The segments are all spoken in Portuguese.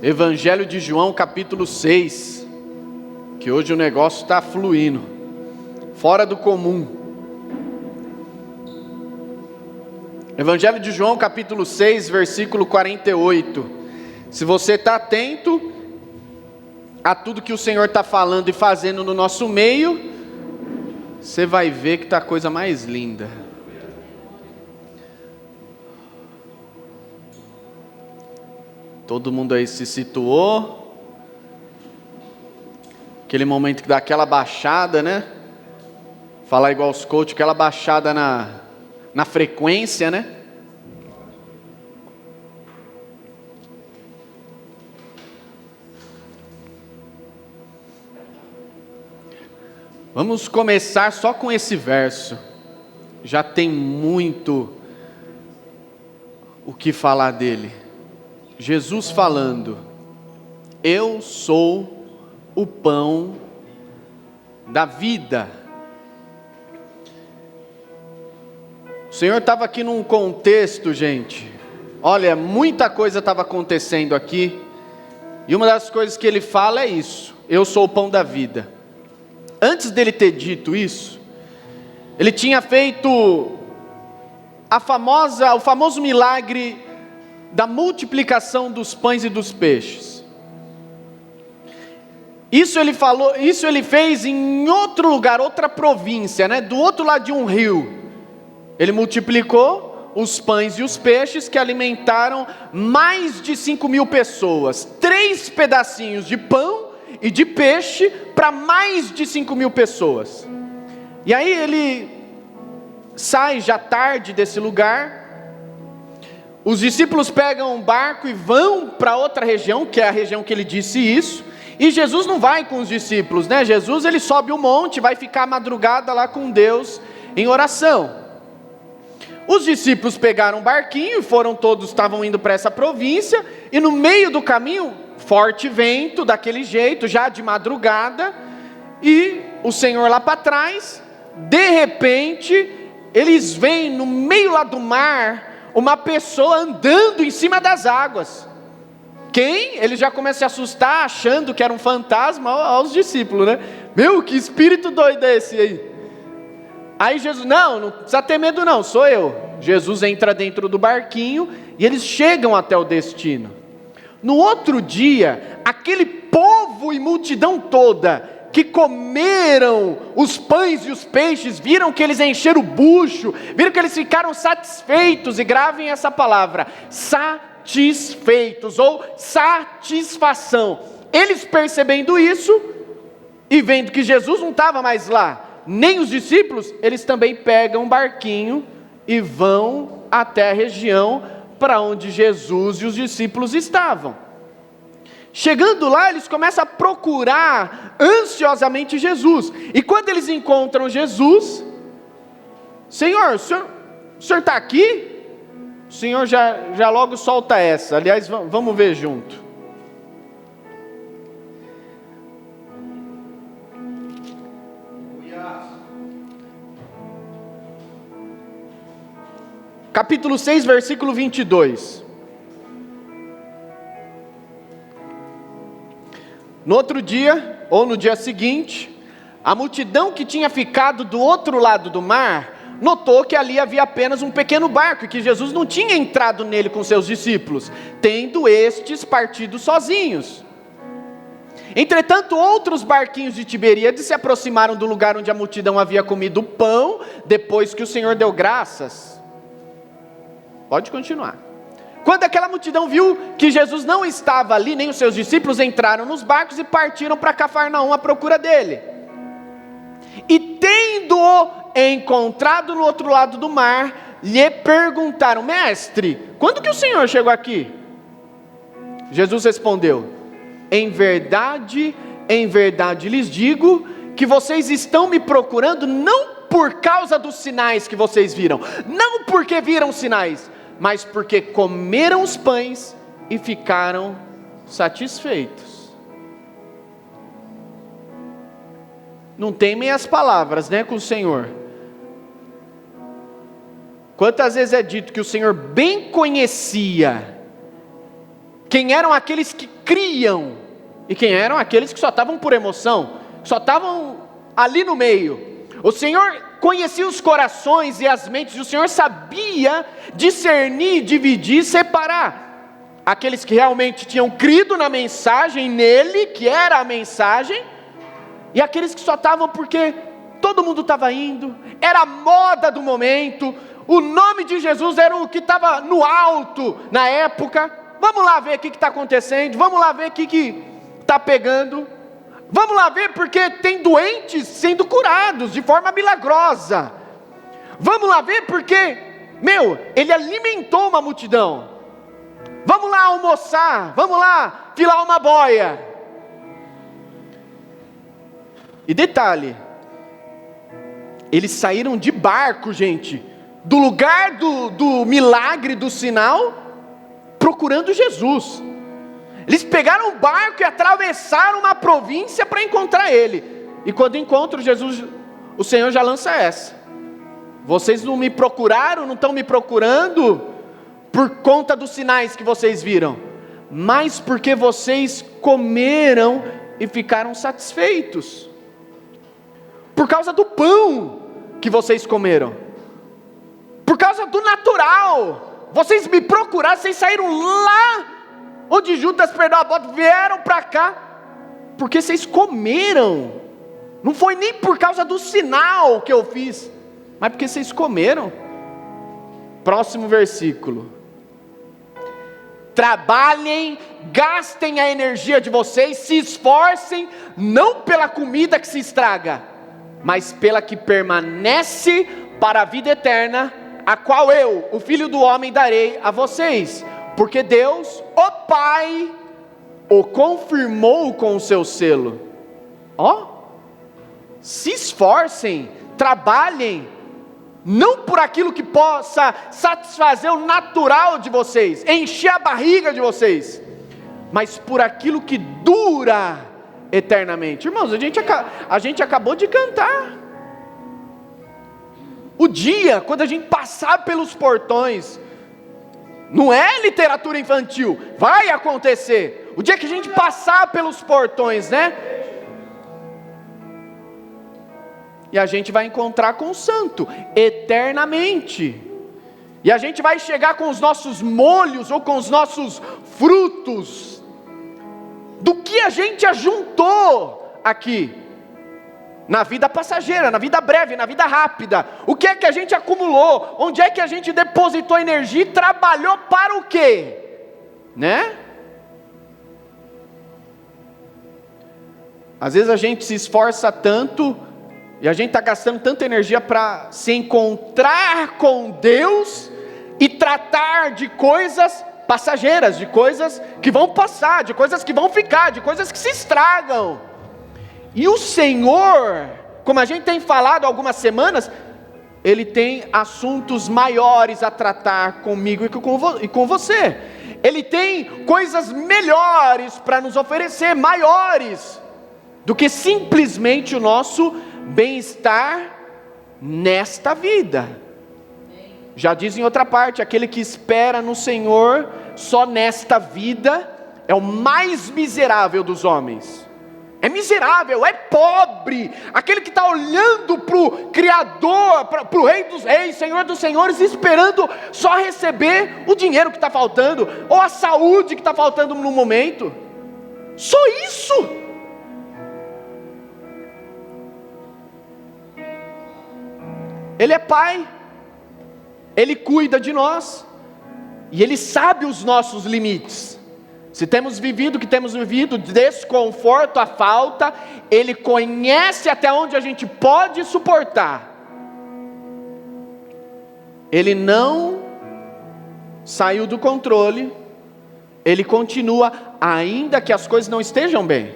Evangelho de João, capítulo 6, que hoje o negócio está fluindo, fora do comum. Evangelho de João, capítulo 6, versículo 48. Se você está atento a tudo que o Senhor está falando e fazendo no nosso meio, você vai ver que está a coisa mais linda. Todo mundo aí se situou. Aquele momento que dá aquela baixada, né? Falar igual os coaches, aquela baixada na frequência, né? Vamos começar só com esse verso. Já tem muito o que falar dele. Jesus falando: eu sou o pão da vida. O Senhor estava aqui num contexto, gente. Olha, muita coisa estava acontecendo aqui. E uma das coisas que ele fala é isso: eu sou o pão da vida. Antes dele ter dito isso, ele tinha feito o famoso milagre da multiplicação dos pães e dos peixes. Isso ele fez em outro lugar, outra província, né? Do outro lado de um rio. Ele multiplicou os pães e os peixes que alimentaram mais de 5.000 pessoas. 3 pedacinhos de pão e de peixe para mais de 5.000 pessoas. E aí ele sai já tarde desse lugar. Os discípulos pegam um barco e vão para outra região, que é a região que ele disse isso. E Jesus não vai com os discípulos, né? Jesus ele sobe o monte, vai ficar a madrugada lá com Deus em oração. Os discípulos pegaram um barquinho e estavam indo para essa província. E no meio do caminho, forte vento, daquele jeito, já de madrugada. E o Senhor lá para trás, de repente, eles veem no meio lá do mar uma pessoa andando em cima das águas. Quem? Ele já começa a se assustar, achando que era um fantasma, aos discípulos, né? Meu, que espírito doido é esse aí? Aí Jesus, não precisa ter medo não, sou eu. Jesus entra dentro do barquinho e eles chegam até o destino. No outro dia, aquele povo e multidão toda que comeram os pães e os peixes, viram que eles encheram o bucho, viram que eles ficaram satisfeitos, e gravem essa palavra, satisfeitos, ou satisfação. Eles percebendo isso, e vendo que Jesus não estava mais lá, nem os discípulos, eles também pegam um barquinho, e vão até a região para onde Jesus e os discípulos estavam. Chegando lá, eles começam a procurar ansiosamente Jesus. E quando eles encontram Jesus, Senhor, o senhor está aqui? O Senhor já logo solta essa. Aliás, vamos ver junto. Capítulo 6, versículo 22. No outro dia, ou no dia seguinte, a multidão que tinha ficado do outro lado do mar, notou que ali havia apenas um pequeno barco, e que Jesus não tinha entrado nele com seus discípulos, tendo estes partido sozinhos. Entretanto, outros barquinhos de Tiberíades se aproximaram do lugar onde a multidão havia comido o pão, depois que o Senhor deu graças. Pode continuar. Quando aquela multidão viu que Jesus não estava ali, nem os seus discípulos, entraram nos barcos e partiram para Cafarnaum à procura dele. E tendo-o encontrado no outro lado do mar, lhe perguntaram: mestre, quando que o Senhor chegou aqui? Jesus respondeu: em verdade lhes digo, que vocês estão me procurando não por causa dos sinais que vocês viram, não porque viram sinais, mas porque comeram os pães e ficaram satisfeitos. Não tem meias palavras, né, com o Senhor. Quantas vezes é dito que o Senhor bem conhecia quem eram aqueles que criam e quem eram aqueles que só estavam por emoção, só estavam ali no meio. O Senhor conhecia os corações e as mentes, e o Senhor sabia discernir, dividir, separar aqueles que realmente tinham crido na mensagem, nele, que era a mensagem, e aqueles que só estavam porque todo mundo estava indo, era a moda do momento, o nome de Jesus era o que estava no alto na época. Vamos lá ver o que está acontecendo, vamos lá ver o que está pegando, vamos lá ver porque tem doentes sendo curados de forma milagrosa, vamos lá ver porque, ele alimentou uma multidão, vamos lá almoçar, vamos lá filar uma boia. E detalhe, eles saíram de barco, gente, do lugar do milagre, do sinal, procurando Jesus. Eles pegaram o barco e atravessaram uma província para encontrar ele. E quando encontram Jesus, o Senhor já lança essa: vocês não me procuraram, não estão me procurando por conta dos sinais que vocês viram, mas porque vocês comeram e ficaram satisfeitos, por causa do pão que vocês comeram, por causa do natural. Vocês me procuraram, vocês saíram lá onde Judas perdeu a bota, vieram para cá, porque vocês comeram. Não foi nem por causa do sinal que eu fiz, mas porque vocês comeram. Próximo versículo: trabalhem, gastem a energia de vocês, se esforcem, não pela comida que se estraga, mas pela que permanece para a vida eterna, a qual eu, o Filho do Homem, darei a vocês, porque Deus, o Pai, o confirmou com o seu selo. Se esforcem, trabalhem, não por aquilo que possa satisfazer o natural de vocês, encher a barriga de vocês, mas por aquilo que dura eternamente. Irmãos, a gente acabou de cantar. O dia, quando a gente passar pelos portões, não é literatura infantil, vai acontecer. O dia que a gente passar pelos portões, né? E a gente vai encontrar com o santo, eternamente. E a gente vai chegar com os nossos molhos, ou com os nossos frutos, do que a gente ajuntou aqui, na vida passageira, na vida breve, na vida rápida. O que é que a gente acumulou? Onde é que a gente depositou energia e trabalhou para o quê? Né? Às vezes a gente se esforça tanto, e a gente está gastando tanta energia para se encontrar com Deus, e tratar de coisas passageiras, de coisas que vão passar, de coisas que vão ficar, de coisas que se estragam. E o Senhor, como a gente tem falado há algumas semanas, Ele tem assuntos maiores a tratar comigo e com você. Ele tem coisas melhores para nos oferecer, maiores do que simplesmente o nosso bem-estar nesta vida. Já diz em outra parte: aquele que espera no Senhor só nesta vida é o mais miserável dos homens. É miserável, é pobre, aquele que está olhando para o Criador, para o Rei dos Reis, Senhor dos Senhores, esperando só receber o dinheiro que está faltando, ou a saúde que está faltando no momento. Só isso. Ele é Pai, Ele cuida de nós, e Ele sabe os nossos limites. Se temos vivido o que temos vivido, desconforto, a falta, Ele conhece até onde a gente pode suportar. Ele não saiu do controle, Ele continua, ainda que as coisas não estejam bem.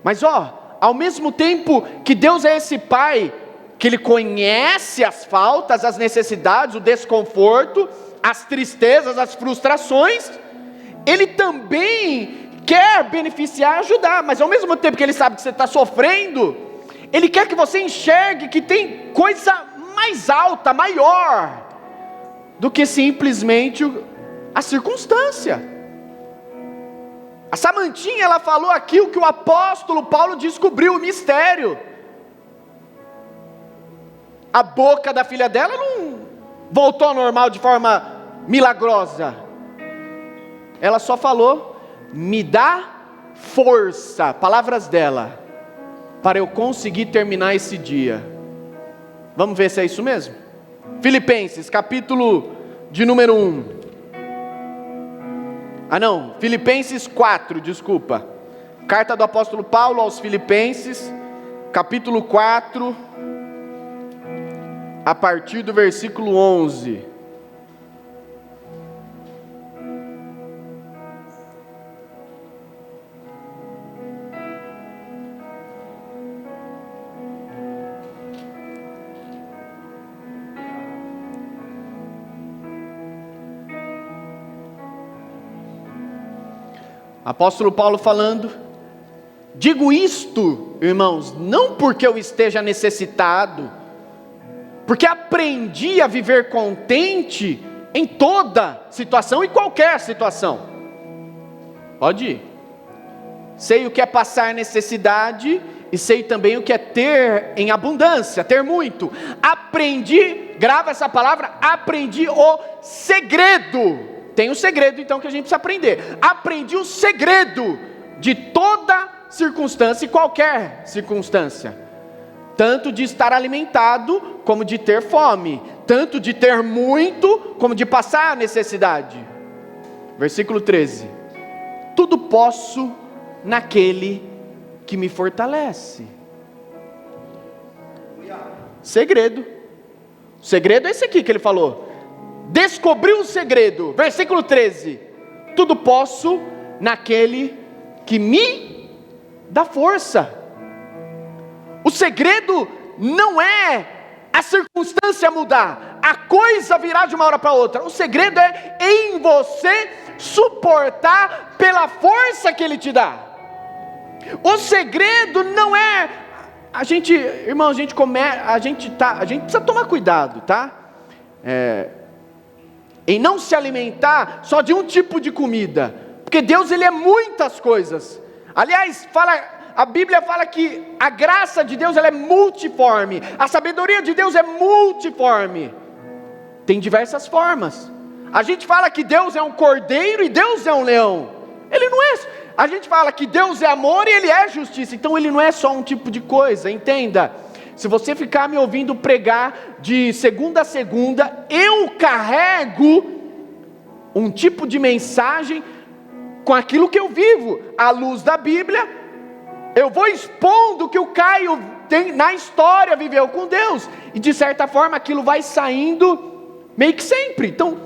Mas ao mesmo tempo que Deus é esse Pai, que Ele conhece as faltas, as necessidades, o desconforto, as tristezas, as frustrações, Ele também quer beneficiar, ajudar, mas ao mesmo tempo que Ele sabe que você está sofrendo, Ele quer que você enxergue que tem coisa mais alta, maior, do que simplesmente a circunstância. A Samantinha, ela falou aquilo que o apóstolo Paulo descobriu, o mistério. A boca da filha dela não voltou ao normal de forma milagrosa. Ela só falou: me dá força, palavras dela, para eu conseguir terminar esse dia. Vamos ver se é isso mesmo? Filipenses, capítulo de número 1. Filipenses 4, desculpa. Carta do apóstolo Paulo aos Filipenses, capítulo 4, a partir do versículo 11. Apóstolo Paulo falando: digo isto, irmãos, não porque eu esteja necessitado, porque aprendi a viver contente em toda situação e qualquer situação. Pode ir. Sei o que é passar necessidade e sei também o que é ter em abundância, ter muito. Aprendi, grava essa palavra, aprendi o segredo. Tem um segredo então que a gente precisa aprender. Aprendi o segredo de toda circunstância e qualquer circunstância. Tanto de estar alimentado, como de ter fome. Tanto de ter muito, como de passar necessidade. Versículo 13. Tudo posso naquele que me fortalece. Segredo. O segredo é esse aqui que ele falou. Descobriu o segredo, versículo 13: tudo posso naquele que me dá força. O segredo não é a circunstância mudar, a coisa virar de uma hora para outra. O segredo é em você suportar pela força que Ele te dá. O segredo não é irmão, a gente precisa tomar cuidado, tá? Em não se alimentar só de um tipo de comida, porque Deus, Ele é muitas coisas. Aliás, a Bíblia fala que a graça de Deus, ela é multiforme, a sabedoria de Deus é multiforme, tem diversas formas. A gente fala que Deus é um cordeiro e Deus é um leão, Ele não é. A gente fala que Deus é amor e Ele é justiça, então Ele não é só um tipo de coisa, entenda. Se você ficar me ouvindo pregar de segunda a segunda, eu carrego um tipo de mensagem com aquilo que eu vivo, à luz da Bíblia. Eu vou expondo que o Caio na história viveu com Deus, e de certa forma aquilo vai saindo meio que sempre. Então,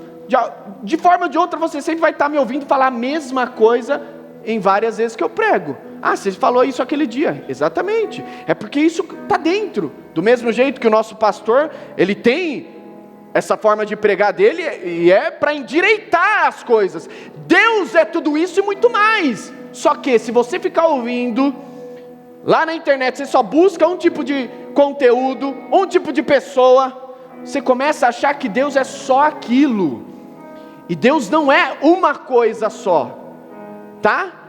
de forma ou de outra, você sempre vai estar me ouvindo falar a mesma coisa em várias vezes que eu prego. Você falou isso aquele dia. Exatamente, é porque isso está dentro. Do mesmo jeito que o nosso pastor, ele tem essa forma de pregar dele, e é para endireitar as coisas. Deus é tudo isso e muito mais. Só que se você ficar ouvindo lá na internet, você só busca um tipo de conteúdo, um tipo de pessoa, você começa a achar que Deus é só aquilo, e Deus não é uma coisa só, tá?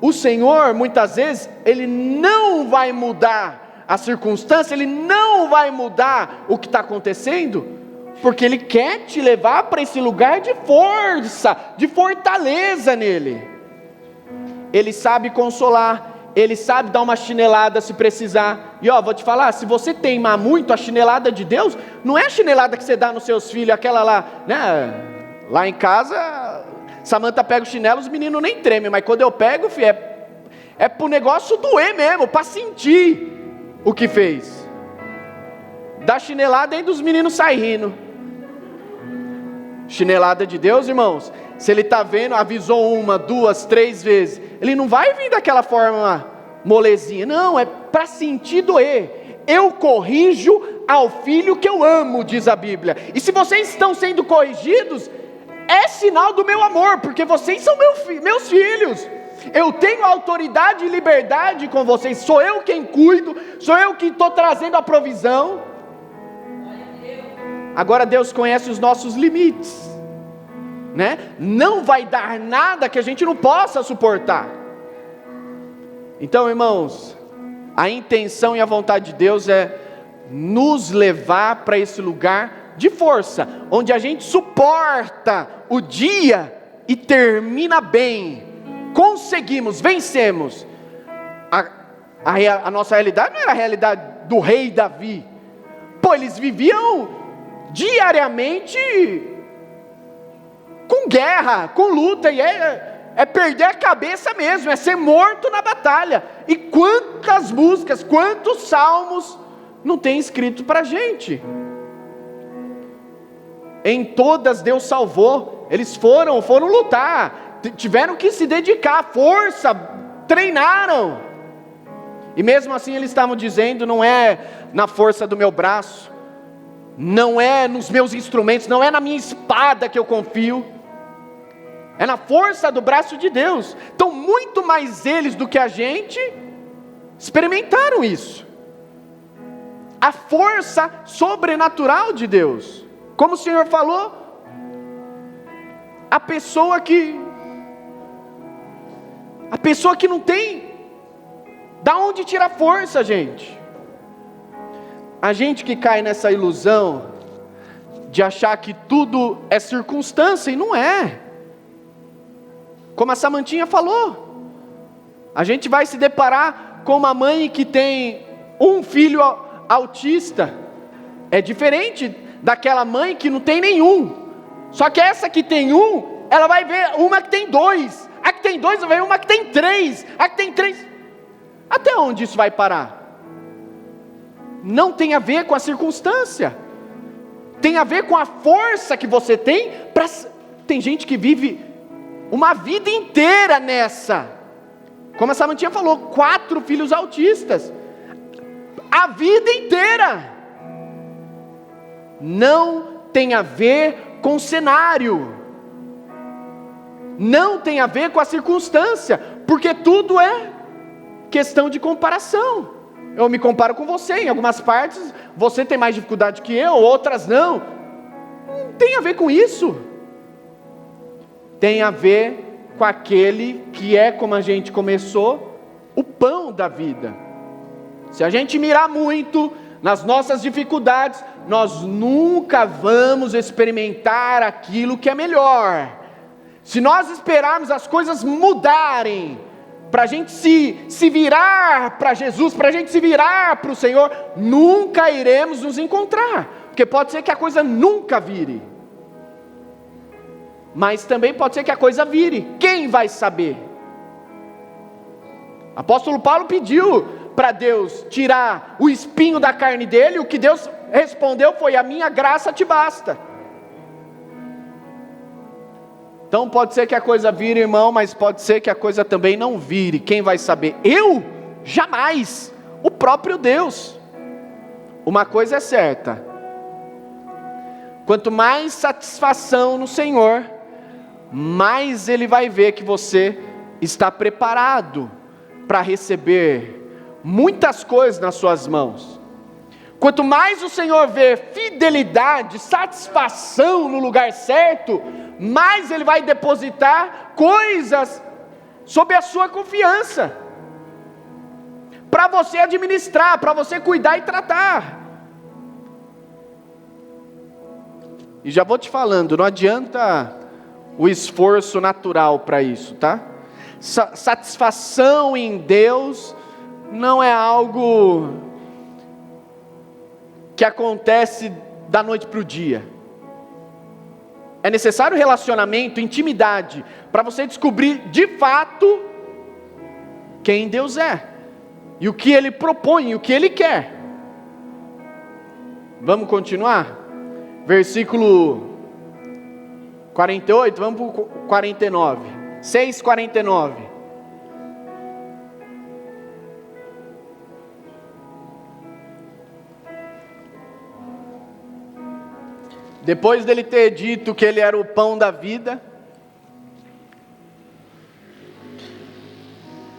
O Senhor, muitas vezes, Ele não vai mudar a circunstância, Ele não vai mudar o que está acontecendo, porque Ele quer te levar para esse lugar de força, de fortaleza nele. Ele sabe consolar, Ele sabe dar uma chinelada se precisar. E vou te falar, se você teimar muito, a chinelada de Deus não é a chinelada que você dá nos seus filhos, aquela lá, né? Lá em casa, Samanta pega o chinelo, os meninos nem tremem, mas quando eu pego, filho, é pro negócio doer mesmo, para sentir o que fez. Dá chinelada, aí dos meninos saem rindo. Chinelada de Deus, irmãos, se Ele está vendo, avisou 1, 2, 3 vezes, Ele não vai vir daquela forma molezinha, não, é para sentir doer. Eu corrijo ao filho que eu amo, diz a Bíblia, e se vocês estão sendo corrigidos, é sinal do meu amor, porque vocês são meus filhos. Eu tenho autoridade e liberdade com vocês, sou eu quem cuido, sou eu que estou trazendo a provisão. Agora Deus conhece os nossos limites, né? Não vai dar nada que a gente não possa suportar. Então, irmãos, a intenção e a vontade de Deus é nos levar para esse lugar de força, onde a gente suporta o dia e termina bem, conseguimos, vencemos. A nossa realidade não era a realidade do rei Davi. Pô, eles viviam diariamente com guerra, com luta, e é perder a cabeça mesmo, é ser morto na batalha. E quantas músicas, quantos salmos não tem escrito para a gente? Em todas Deus salvou. Eles foram lutar, tiveram que se dedicar, força, treinaram. E mesmo assim eles estavam dizendo: não é na força do meu braço, não é nos meus instrumentos, não é na minha espada que eu confio, é na força do braço de Deus. Então muito mais eles do que a gente experimentaram isso, a força sobrenatural de Deus. Como o Senhor falou, a pessoa que não tem da onde tirar força, gente. A gente que cai nessa ilusão de achar que tudo é circunstância, e não é. Como a Samantinha falou, a gente vai se deparar com uma mãe que tem um filho autista. É diferente daquela mãe que não tem nenhum. Só que essa que tem um, ela vai ver uma que tem dois. A que tem dois vai ver uma que tem três. A que tem três. Até onde isso vai parar? Não tem a ver com a circunstância. Tem a ver com a força que você tem. Tem gente que vive uma vida inteira nessa. Como a Samantinha falou, 4 filhos autistas. A vida inteira. Não tem a ver com o cenário. Não tem a ver com a circunstância. Porque tudo é questão de comparação. Eu me comparo com você, em algumas partes você tem mais dificuldade que eu, outras não. Não tem a ver com isso. Tem a ver com aquele que é, como a gente começou, o pão da vida. Se a gente mirar muito nas nossas dificuldades, nós nunca vamos experimentar aquilo que é melhor. Se nós esperarmos as coisas mudarem, para a gente se virar para Jesus, para a gente se virar para o Senhor, nunca iremos nos encontrar, porque pode ser que a coisa nunca vire, mas também pode ser que a coisa vire. Quem vai saber? Apóstolo Paulo pediu para Deus tirar o espinho da carne dele, o que Deus respondeu foi: a minha graça te basta. Então pode ser que a coisa vire, irmão, mas pode ser que a coisa também não vire. Quem vai saber? Eu? Jamais. O próprio Deus. Uma coisa é certa: quanto mais satisfação no Senhor, mais Ele vai ver que você está preparado para receber muitas coisas nas suas mãos. Quanto mais o Senhor vê fidelidade, satisfação no lugar certo, mais Ele vai depositar coisas sob a sua confiança, para você administrar, para você cuidar e tratar. E já vou te falando, não adianta o esforço natural para isso, tá? Satisfação em Deus não é algo que acontece da noite para o dia. É necessário relacionamento, intimidade, para você descobrir de fato quem Deus é, e o que Ele propõe, e o que Ele quer. Vamos continuar? Versículo 48, vamos para o 49. 6:49. Depois dele ter dito que ele era o pão da vida,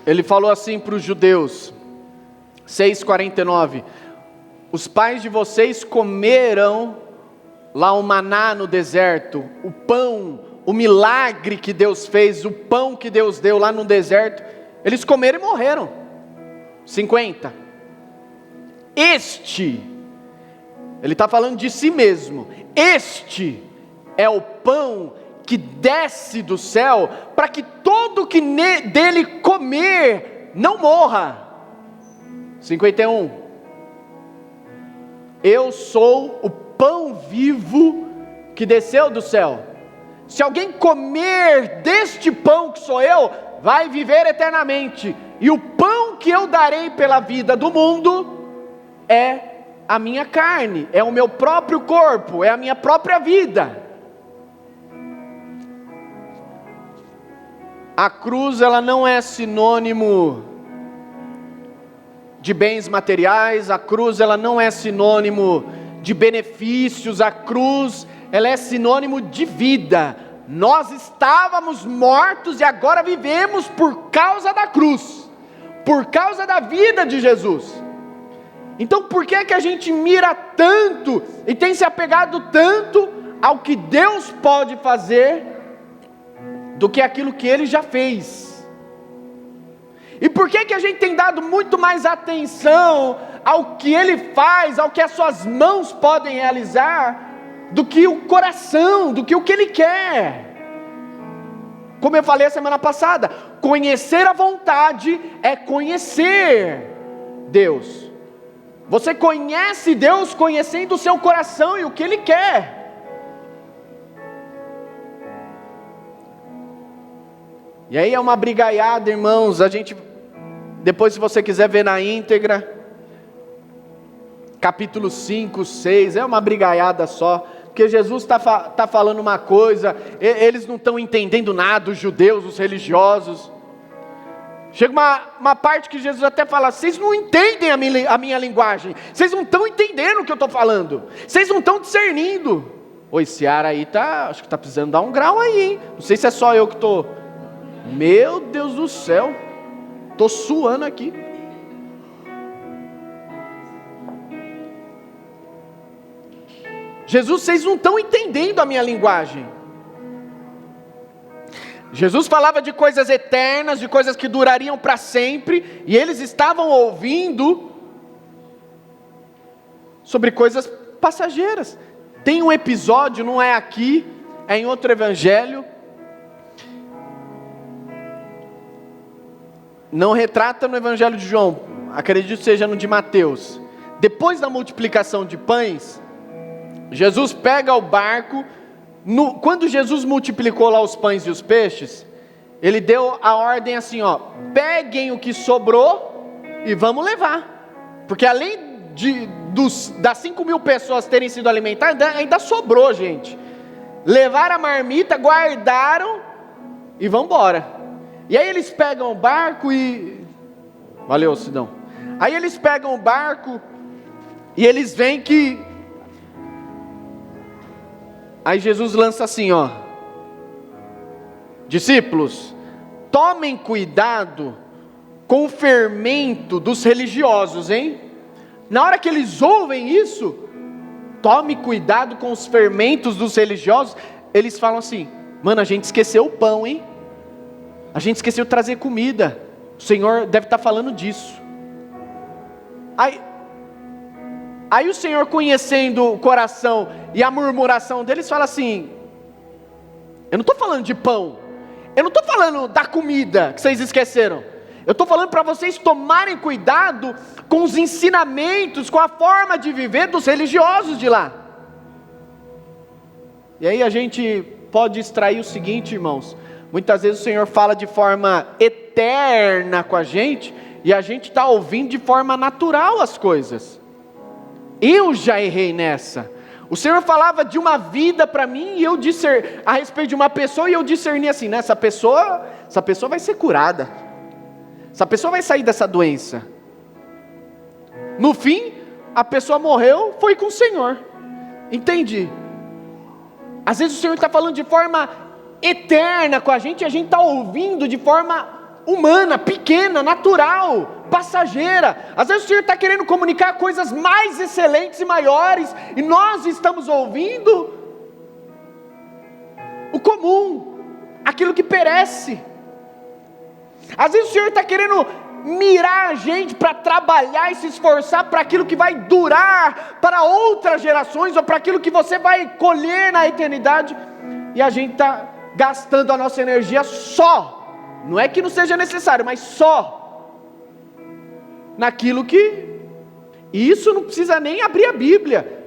ele falou assim para os judeus, 6:49, os pais de vocês comeram lá o maná no deserto, o pão, o milagre que Deus fez, o pão que Deus deu lá no deserto, eles comeram e morreram. 50. Este, ele está falando de si mesmo, este é o pão que desce do céu, para que todo que dele comer não morra. 51. Eu sou o pão vivo que desceu do céu. Se alguém comer deste pão que sou eu, vai viver eternamente. E o pão que eu darei pela vida do mundo é a minha carne, é o meu próprio corpo, é a minha própria vida. A cruz, ela não é sinônimo de bens materiais, a cruz, ela não é sinônimo de benefícios, a cruz, ela é sinônimo de vida. Nós estávamos mortos e agora vivemos por causa da cruz, por causa da vida de Jesus. Então por que é que a gente mira tanto e tem se apegado tanto ao que Deus pode fazer do que aquilo que Ele já fez? E por que que a gente tem dado muito mais atenção ao que Ele faz, ao que as suas mãos podem realizar, do que o coração, do que o que Ele quer? Como eu falei a semana passada, conhecer a vontade é conhecer Deus. Você conhece Deus conhecendo o seu coração e o que Ele quer. E aí é uma brigaiada, irmãos. A gente, depois se você quiser ver na íntegra, capítulo 5, 6, é uma brigaiada só. Porque Jesus está falando uma coisa, eles não estão entendendo nada, os judeus, os religiosos. Chega uma parte que Jesus até fala: vocês não entendem a minha linguagem, vocês não estão entendendo o que eu estou falando, vocês não estão discernindo. Esse ar aí acho que está precisando dar um grau aí, hein? Não sei se é só eu que estou. Meu Deus do céu, estou suando aqui. Jesus, vocês não estão entendendo a minha linguagem. Jesus falava de coisas eternas, de coisas que durariam para sempre, e eles estavam ouvindo sobre coisas passageiras. Tem um episódio, não é aqui, é em outro evangelho, não retrata no evangelho de João, acredito que seja no de Mateus. Depois da multiplicação de pães, Jesus pega o barco. Quando Jesus multiplicou lá os pães e os peixes, Ele deu a ordem assim, peguem o que sobrou e vamos levar, porque além das 5.000 pessoas terem sido alimentadas, ainda sobrou gente. Levaram a marmita, guardaram e vão embora. E aí eles pegam o barco e... Valeu, Sidão. Aí eles pegam o barco e eles veem que... Aí Jesus lança assim, discípulos, tomem cuidado com o fermento dos religiosos, hein? Na hora que eles ouvem isso, tome cuidado com os fermentos dos religiosos. Eles falam assim: mano, a gente esqueceu o pão, hein? A gente esqueceu de trazer comida. O Senhor deve estar falando disso. Aí o Senhor, conhecendo o coração e a murmuração deles, fala assim: eu não estou falando de pão, eu não estou falando da comida que vocês esqueceram, eu estou falando para vocês tomarem cuidado com os ensinamentos, com a forma de viver dos religiosos de lá. E aí a gente pode extrair o seguinte, irmãos: muitas vezes o Senhor fala de forma eterna com a gente, e a gente está ouvindo de forma natural as coisas. Eu já errei nessa. O Senhor falava de uma vida para mim, e eu discerni a respeito de uma pessoa, e eu discerni assim, né? Essa pessoa vai ser curada, essa pessoa vai sair dessa doença. No fim, a pessoa morreu, foi com o Senhor. Entende? Às vezes o Senhor está falando de forma eterna com a gente, e a gente está ouvindo de forma humana, pequena, natural, passageira. Às vezes o Senhor está querendo comunicar coisas mais excelentes e maiores, e nós estamos ouvindo o comum, aquilo que perece. Às vezes o Senhor está querendo mirar a gente para trabalhar e se esforçar para aquilo que vai durar para outras gerações, ou para aquilo que você vai colher na eternidade, e a gente está gastando a nossa energia só, não é que não seja necessário, mas só naquilo que, e isso não precisa nem abrir a Bíblia.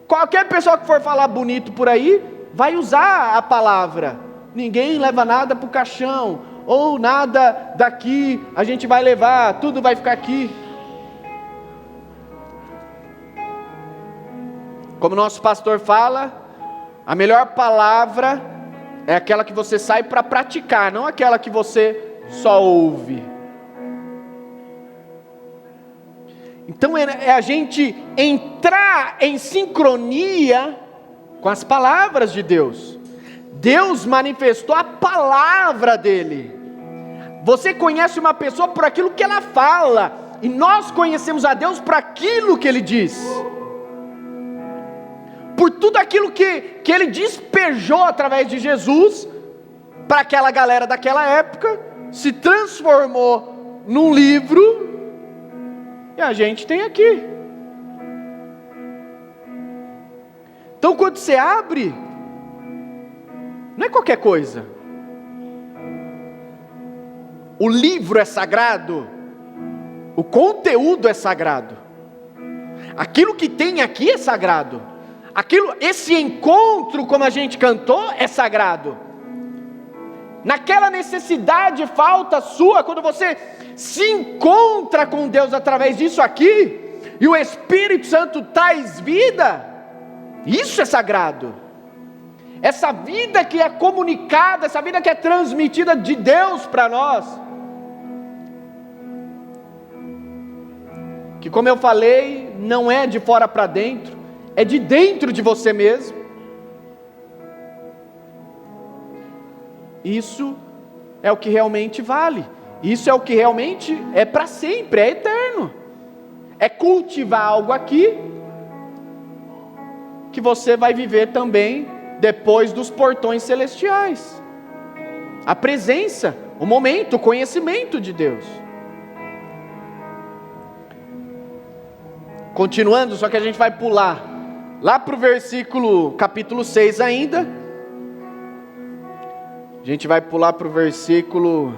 Qualquer pessoa que for falar bonito por aí, vai usar a palavra, ninguém leva nada para o caixão, ou nada daqui, a gente vai levar, tudo vai ficar aqui. Como nosso pastor fala, a melhor palavra é aquela que você sai para praticar, não aquela que você só ouve. Então é a gente entrar em sincronia com as palavras de Deus. Deus manifestou a palavra dele. Você conhece uma pessoa por aquilo que ela fala, e nós conhecemos a Deus por aquilo que Ele diz, por tudo aquilo que Ele despejou através de Jesus, para aquela galera daquela época, se transformou num livro, e a gente tem aqui. Então quando você abre, não é qualquer coisa. O livro é sagrado, o conteúdo é sagrado, aquilo que tem aqui é sagrado, esse encontro, como a gente cantou, é sagrado. Naquela necessidade, falta sua, quando você se encontra com Deus através disso aqui, e o Espírito Santo traz vida, isso é sagrado. Essa vida que é comunicada, essa vida que é transmitida de Deus para nós, que, como eu falei, não é de fora para dentro, é de dentro de você mesmo. Isso é o que realmente vale, isso é o que realmente é para sempre, é eterno. É cultivar algo aqui, que você vai viver também depois dos portões celestiais. A presença, o momento, o conhecimento de Deus. Continuando, só que a gente vai pular lá para o capítulo 6 ainda. A gente vai pular para o versículo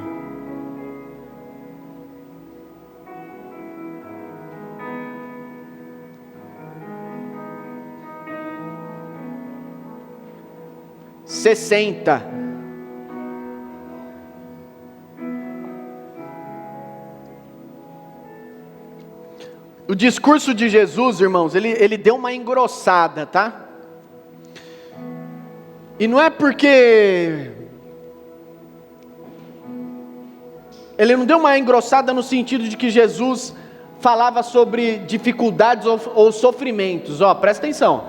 60. O discurso de Jesus, irmãos, ele deu uma engrossada, tá? E não é porque... Ele não deu uma engrossada no sentido de que Jesus falava sobre dificuldades ou sofrimentos. Presta atenção.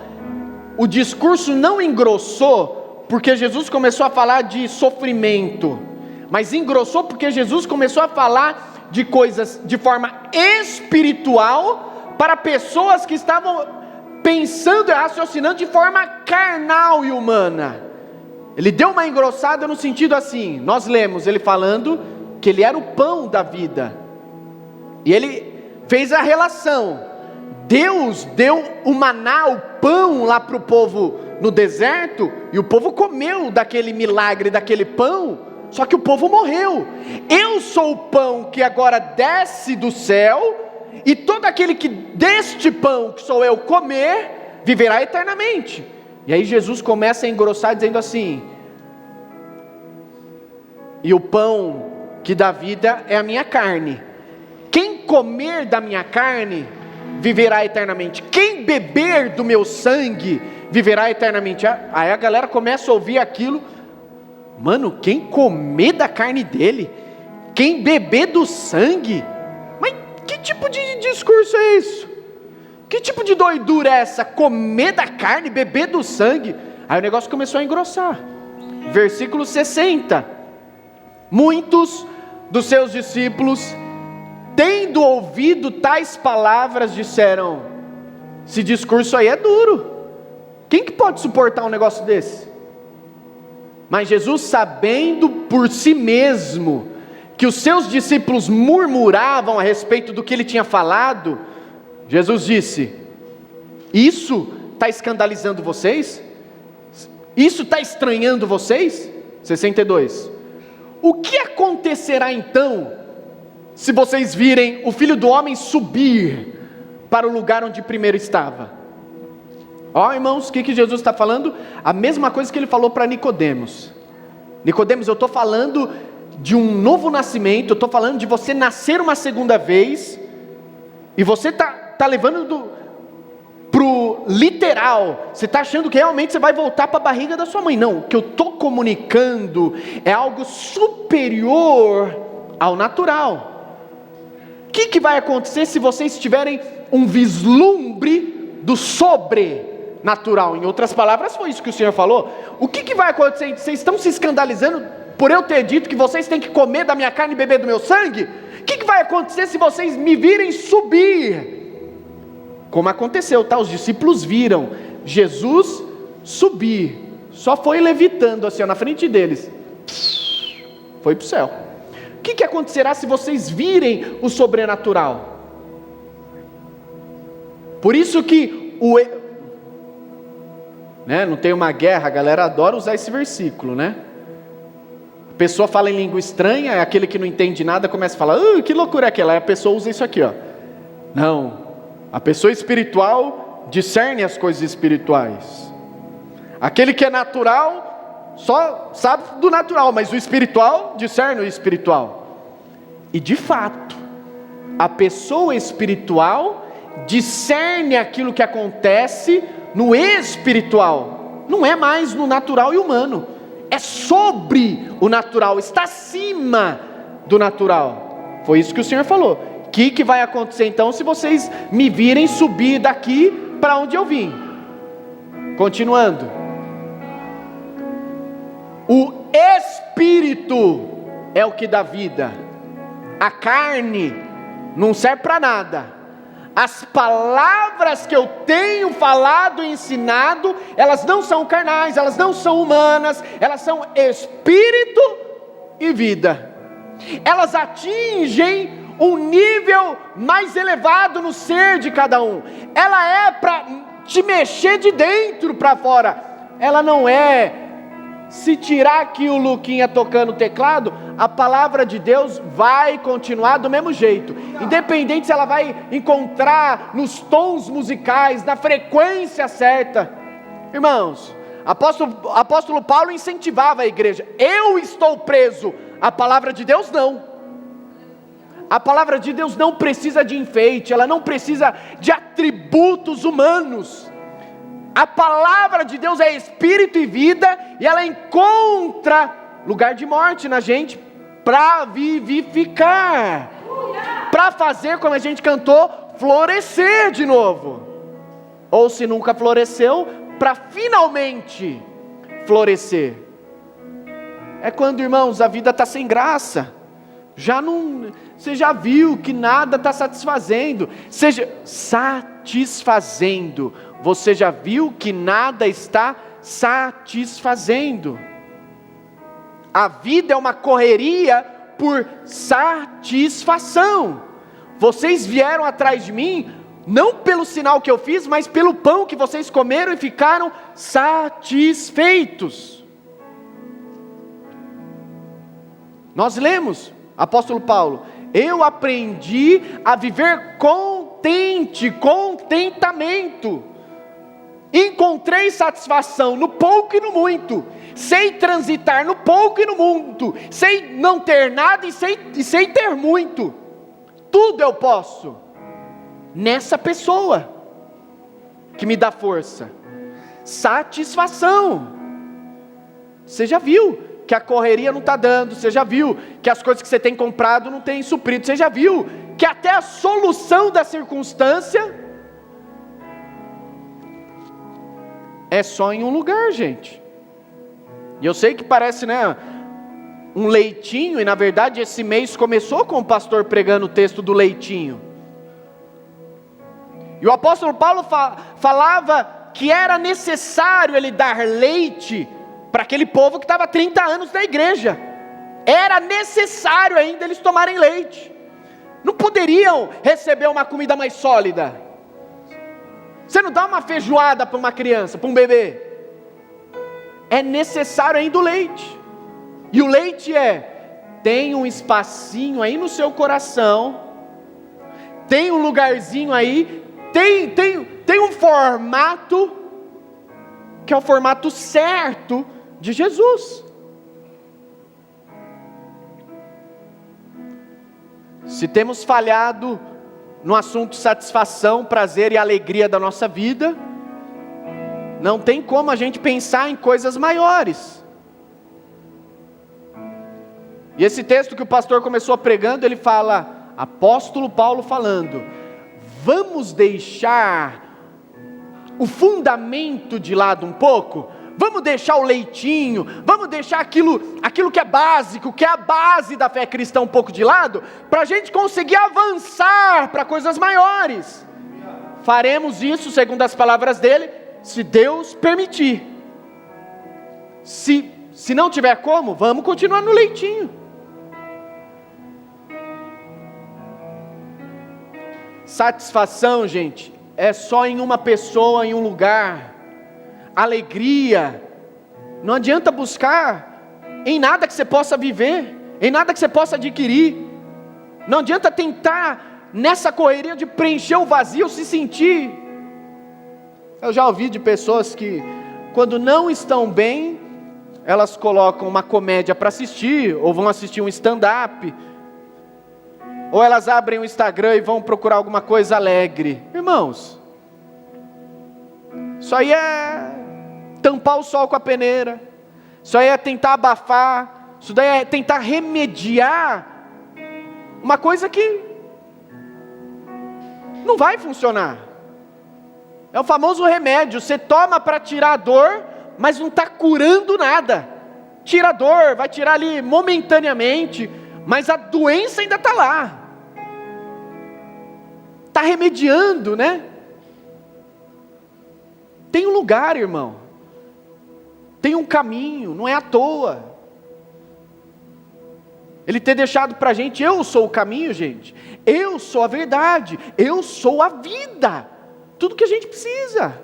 O discurso não engrossou porque Jesus começou a falar de sofrimento, mas engrossou porque Jesus começou a falar de coisas de forma espiritual para pessoas que estavam pensando e raciocinando de forma carnal e humana. Ele deu uma engrossada no sentido assim, nós lemos ele falando que ele era o pão da vida, e ele fez a relação, Deus deu o maná, o pão lá para o povo no deserto, e o povo comeu daquele milagre, daquele pão, só que o povo morreu. Eu sou o pão que agora desce do céu, e todo aquele que deste pão, que sou eu, comer, viverá eternamente. E aí Jesus começa a engrossar dizendo assim, e o pão que dá vida é a minha carne, quem comer da minha carne, viverá eternamente, quem beber do meu sangue, viverá eternamente. Aí a galera começa a ouvir aquilo, mano, quem comer da carne dele, quem beber do sangue, mas que tipo de discurso é isso? Que tipo de doidura é essa? Comer da carne, beber do sangue? Aí o negócio começou a engrossar. Versículo 60. Muitos dos seus discípulos, tendo ouvido tais palavras, disseram, esse discurso aí é duro, quem que pode suportar um negócio desse? Mas Jesus, sabendo por si mesmo que os seus discípulos murmuravam a respeito do que ele tinha falado, Jesus disse: isso está escandalizando vocês? Isso está estranhando vocês? 62. O que acontecerá então, se vocês virem o Filho do Homem subir para o lugar onde primeiro estava? Ó, irmãos, o que Jesus está falando? A mesma coisa que ele falou para Nicodemos. Nicodemos, eu estou falando de um novo nascimento, eu estou falando de você nascer uma segunda vez, e você está levando pro literal, você está achando que realmente você vai voltar para a barriga da sua mãe. Não, o que eu estou comunicando é algo superior ao natural. O que vai acontecer se vocês tiverem um vislumbre do sobrenatural? Em outras palavras, foi isso que o Senhor falou. O que vai acontecer? Vocês estão se escandalizando por eu ter dito que vocês têm que comer da minha carne e beber do meu sangue? O que vai acontecer se vocês me virem subir? Como aconteceu, tá? Os discípulos viram Jesus subir, só foi levitando assim, ó, na frente deles, foi para o céu. O que acontecerá se vocês virem o sobrenatural? Por isso que não tem uma guerra, a galera adora usar esse versículo, né? A pessoa fala em língua estranha, aquele que não entende nada começa a falar, que loucura é aquela? Aí a pessoa usa isso aqui, ó. Não, a pessoa espiritual discerne as coisas espirituais. Aquele que é natural só sabe do natural, mas o espiritual discerne o espiritual. E de fato, a pessoa espiritual discerne aquilo que acontece no espiritual, não é mais no natural e humano, é sobre o natural, está acima do natural. Foi isso que o Senhor falou. O que vai acontecer então se vocês me virem subir daqui para onde eu vim? Continuando, o Espírito é o que dá vida, a carne não serve para nada. As palavras que eu tenho falado e ensinado, elas não são carnais, elas não são humanas, elas são espírito e vida. Elas atingem um nível mais elevado no ser de cada um. Ela é para te mexer de dentro para fora. Ela não é, se tirar aqui o Luquinha tocando o teclado, a palavra de Deus vai continuar do mesmo jeito, independente se ela vai encontrar nos tons musicais, na frequência certa. Irmãos, apóstolo Paulo incentivava a igreja. Eu estou preso, a palavra de Deus não. A palavra de Deus não precisa de enfeite, ela não precisa de atributos humanos. A palavra de Deus é espírito e vida, e ela encontra lugar de morte na gente para vivificar, para fazer, como a gente cantou, florescer de novo, ou se nunca floresceu, para finalmente florescer. É quando, irmãos, a vida está sem graça, você já viu que nada está satisfazendo, você já viu que nada está satisfazendo. A vida é uma correria por satisfação. Vocês vieram atrás de mim, não pelo sinal que eu fiz, mas pelo pão que vocês comeram e ficaram satisfeitos. Nós lemos, apóstolo Paulo, eu aprendi a viver contentamento. Encontrei satisfação no pouco e no muito. Sei transitar no pouco e no muito. Sei não ter nada e sei ter muito. Tudo eu posso nessa pessoa que me dá força. Satisfação. Você já viu que a correria não está dando. Você já viu que as coisas que você tem comprado não tem suprido. Você já viu que até a solução da circunstância é só em um lugar, gente. E eu sei que parece, um leitinho, e na verdade esse mês começou com o pastor pregando o texto do leitinho. E o apóstolo Paulo falava que era necessário ele dar leite para aquele povo que estava 30 anos na igreja. Era necessário ainda eles tomarem leite. Não poderiam receber uma comida mais sólida. Você não dá uma feijoada para uma criança, para um bebê. É necessário ainda o leite. E o leite tem um espacinho aí no seu coração, tem um lugarzinho aí, tem um formato, que é o formato certo de Jesus. Se temos falhado no assunto satisfação, prazer e alegria da nossa vida, não tem como a gente pensar em coisas maiores. E esse texto que o pastor começou pregando, ele fala, apóstolo Paulo falando, vamos deixar o fundamento de lado um pouco? Vamos deixar o leitinho, vamos deixar aquilo que é básico, que é a base da fé cristã um pouco de lado, para a gente conseguir avançar para coisas maiores. Faremos isso, segundo as palavras dele, se Deus permitir. Se não tiver como, vamos continuar no leitinho. Satisfação, gente, é só em uma pessoa, em um lugar. Alegria, não adianta buscar em nada que você possa viver, em nada que você possa adquirir. Não adianta tentar nessa correria de preencher o vazio, se sentir. Eu já ouvi de pessoas que quando não estão bem, elas colocam uma comédia para assistir, ou vão assistir um stand-up, ou elas abrem o Instagram e vão procurar alguma coisa alegre. Irmãos, isso aí é tampar o sol com a peneira, isso aí é tentar abafar, isso daí é tentar remediar uma coisa que não vai funcionar. É o famoso remédio, você toma para tirar a dor, mas não está curando nada. Tira a dor, vai tirar ali momentaneamente, mas a doença ainda está lá. Está remediando, né? Tem um lugar, irmão. Tem um caminho, não é à toa. Ele ter deixado para a gente, eu sou o caminho, gente. Eu sou a verdade, eu sou a vida. Tudo que a gente precisa.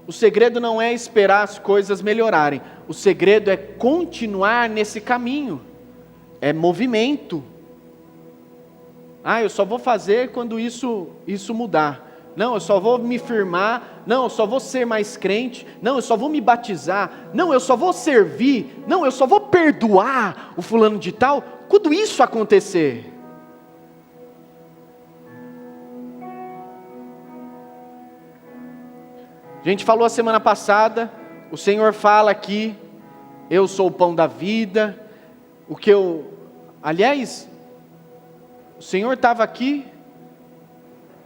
O segredo não é esperar as coisas melhorarem. O segredo é continuar nesse caminho. É movimento. Eu só vou fazer quando isso mudar. Não, eu só vou me firmar. Não, eu só vou ser mais crente. Não, eu só vou me batizar. Não, eu só vou servir. Não, eu só vou perdoar o fulano de tal quando isso acontecer. A gente falou a semana passada, o Senhor fala aqui, eu sou o pão da vida, aliás, o Senhor estava aqui,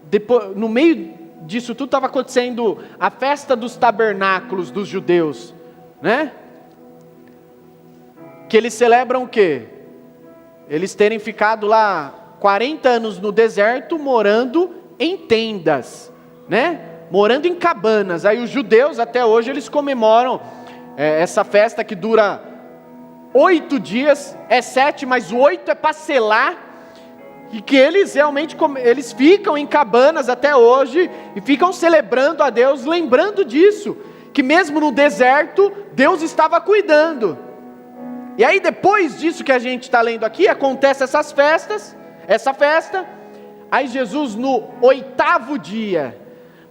depois, no meio disso tudo estava acontecendo a festa dos tabernáculos dos judeus, né? Que eles celebram o quê? Eles terem ficado lá 40 anos no deserto, morando em tendas, né? Morando em cabanas. Aí os judeus até hoje eles comemoram essa festa que dura 8 dias, 7, mas o 8 é para selar, e que eles realmente eles ficam em cabanas até hoje, e ficam celebrando a Deus, lembrando disso, que mesmo no deserto, Deus estava cuidando. E aí depois disso que a gente está lendo aqui, acontece essa festa, aí Jesus no 8º dia,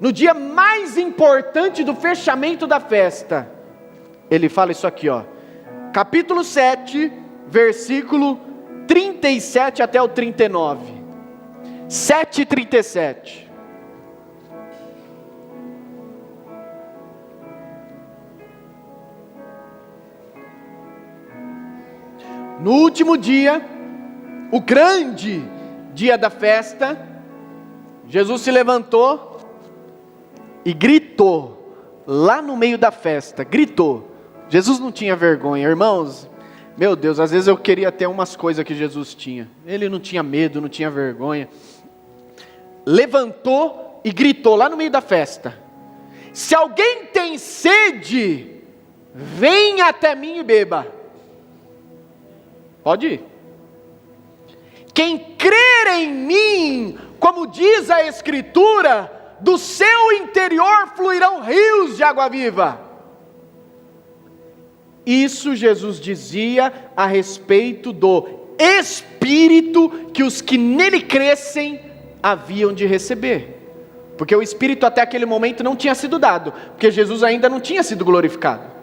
no dia mais importante do fechamento da festa, ele fala isso aqui, capítulo 7, versículo 37 até o 39, 7:37. No último dia, o grande dia da festa, Jesus se levantou e gritou, lá no meio da festa, gritou. Jesus não tinha vergonha, irmãos, meu Deus, às vezes eu queria ter umas coisas que Jesus tinha. Ele não tinha medo, não tinha vergonha. Levantou e gritou lá no meio da festa: se alguém tem sede, venha até mim e beba. Pode ir. Quem crer em mim, como diz a Escritura, do seu interior fluirão rios de água viva. Isso Jesus dizia a respeito do Espírito que os que nele crescem haviam de receber. Porque o Espírito até aquele momento não tinha sido dado, porque Jesus ainda não tinha sido glorificado.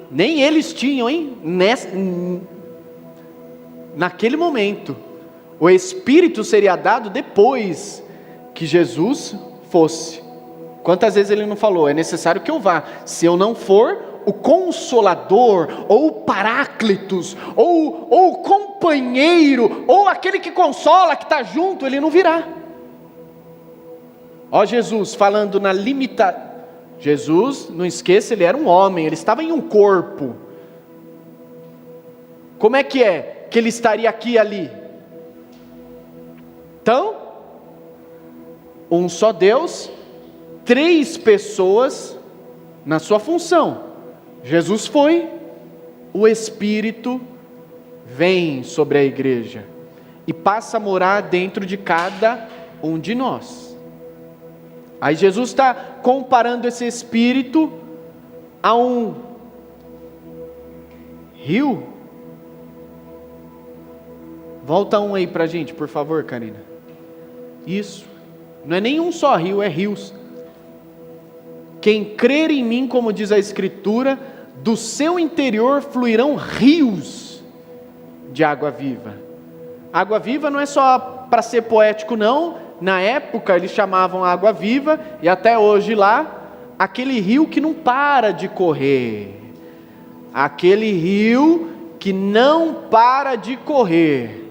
Nem eles tinham, hein? Naquele momento. O Espírito seria dado depois que Jesus fosse. Quantas vezes ele não falou, é necessário que eu vá, se eu não for, o Consolador, ou o Paráclitos, ou o companheiro, ou aquele que consola, que está junto, ele não virá. Ó Jesus, falando na Jesus, não esqueça, ele era um homem, ele estava em um corpo. Como é que ele estaria aqui e ali? Então, um só Deus, 3 pessoas na sua função. Jesus foi, o Espírito vem sobre a igreja e passa a morar dentro de cada um de nós. Aí Jesus está comparando esse Espírito a um rio. Volta um aí para a gente, por favor, Karina. Isso, não é nenhum só rio, é rios. Quem crer em mim, como diz a Escritura, do seu interior fluirão rios de água viva. Água viva não é só para ser poético não, na época eles chamavam água viva, e até hoje lá, aquele rio que não para de correr. Aquele rio que não para de correr.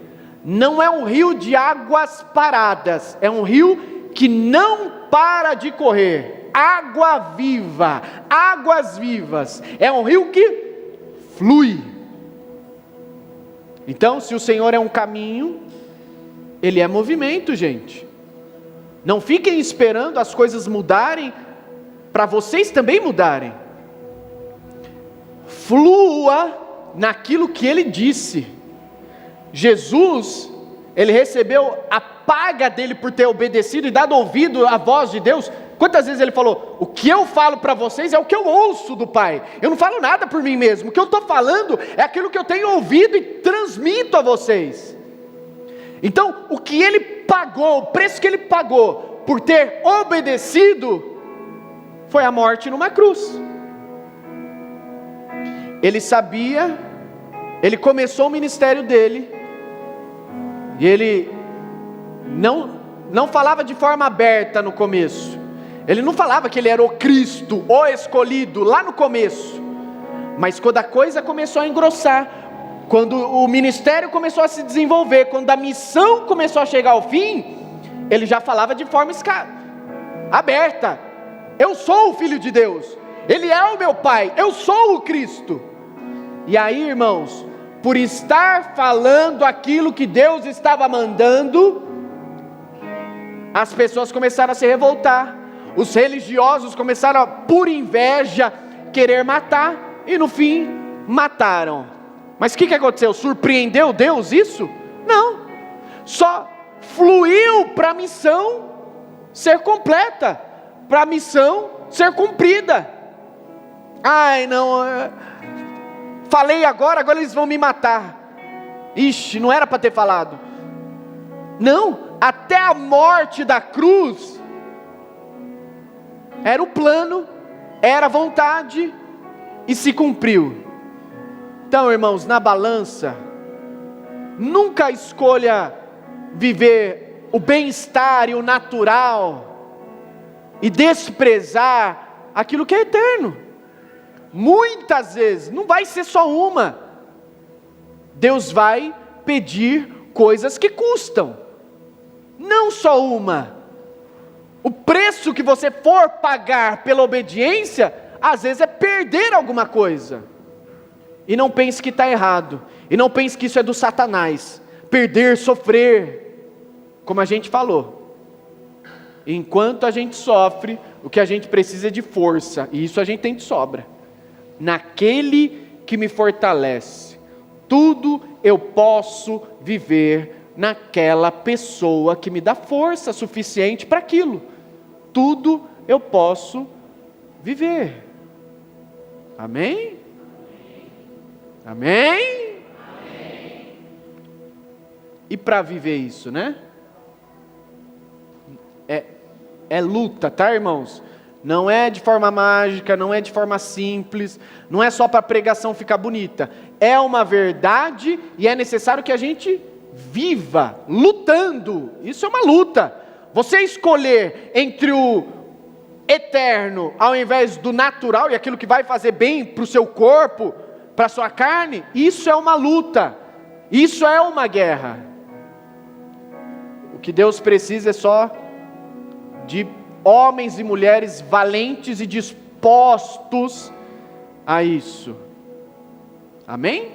Não é um rio de águas paradas, é um rio que não para de correr. Água viva, águas vivas, é um rio que flui. Então, se o Senhor é um caminho, Ele é movimento, gente. Não fiquem esperando as coisas mudarem, para vocês também mudarem. Flua naquilo que Ele disse. Jesus, Ele recebeu a paga dele por ter obedecido e dado ouvido à voz de Deus. Quantas vezes Ele falou, o que eu falo para vocês é o que eu ouço do Pai, eu não falo nada por mim mesmo, o que eu estou falando é aquilo que eu tenho ouvido e transmito a vocês. Então, o que Ele pagou, o preço que Ele pagou por ter obedecido, foi a morte numa cruz. Ele sabia, Ele começou o ministério dele, e Ele não falava de forma aberta no começo. Ele não falava que Ele era o Cristo, o escolhido, lá no começo. Mas quando a coisa começou a engrossar, quando o ministério começou a se desenvolver, quando a missão começou a chegar ao fim, Ele já falava de forma aberta. Eu sou o Filho de Deus, Ele é o meu Pai, eu sou o Cristo. E aí, irmãos, por estar falando aquilo que Deus estava mandando, as pessoas começaram a se revoltar. Os religiosos começaram a, por inveja, querer matar, e no fim, mataram. Mas o que aconteceu? Surpreendeu Deus isso? Não, só fluiu para a missão ser completa, para a missão ser cumprida. Ai não, falei agora eles vão me matar. Ixi, não era para ter falado. Não, até a morte da cruz, era o plano, era a vontade, e se cumpriu. Então, irmãos, na balança, nunca escolha viver o bem-estar e o natural, e desprezar aquilo que é eterno. Muitas vezes, não vai ser só uma, Deus vai pedir coisas que custam, não só uma. O preço que você for pagar pela obediência, às vezes é perder alguma coisa. E não pense que está errado, e não pense que isso é do Satanás, perder, sofrer, como a gente falou. enquanto a gente sofre, o que a gente precisa é de força, e isso a gente tem de sobra. Naquele que me fortalece, tudo eu posso viver naquela pessoa que me dá força suficiente para aquilo. Tudo eu posso viver. Amém? Amém? Amém. E para viver isso, né? É luta, tá, irmãos? Não é de forma mágica, não é de forma simples, não é só para a pregação ficar bonita. É uma verdade e é necessário que a gente viva, lutando. Isso é uma luta. Você escolher entre o eterno ao invés do natural e aquilo que vai fazer bem para o seu corpo, para a sua carne, isso é uma luta. Isso é uma guerra. O que Deus precisa é só de homens e mulheres valentes e dispostos a isso. Amém?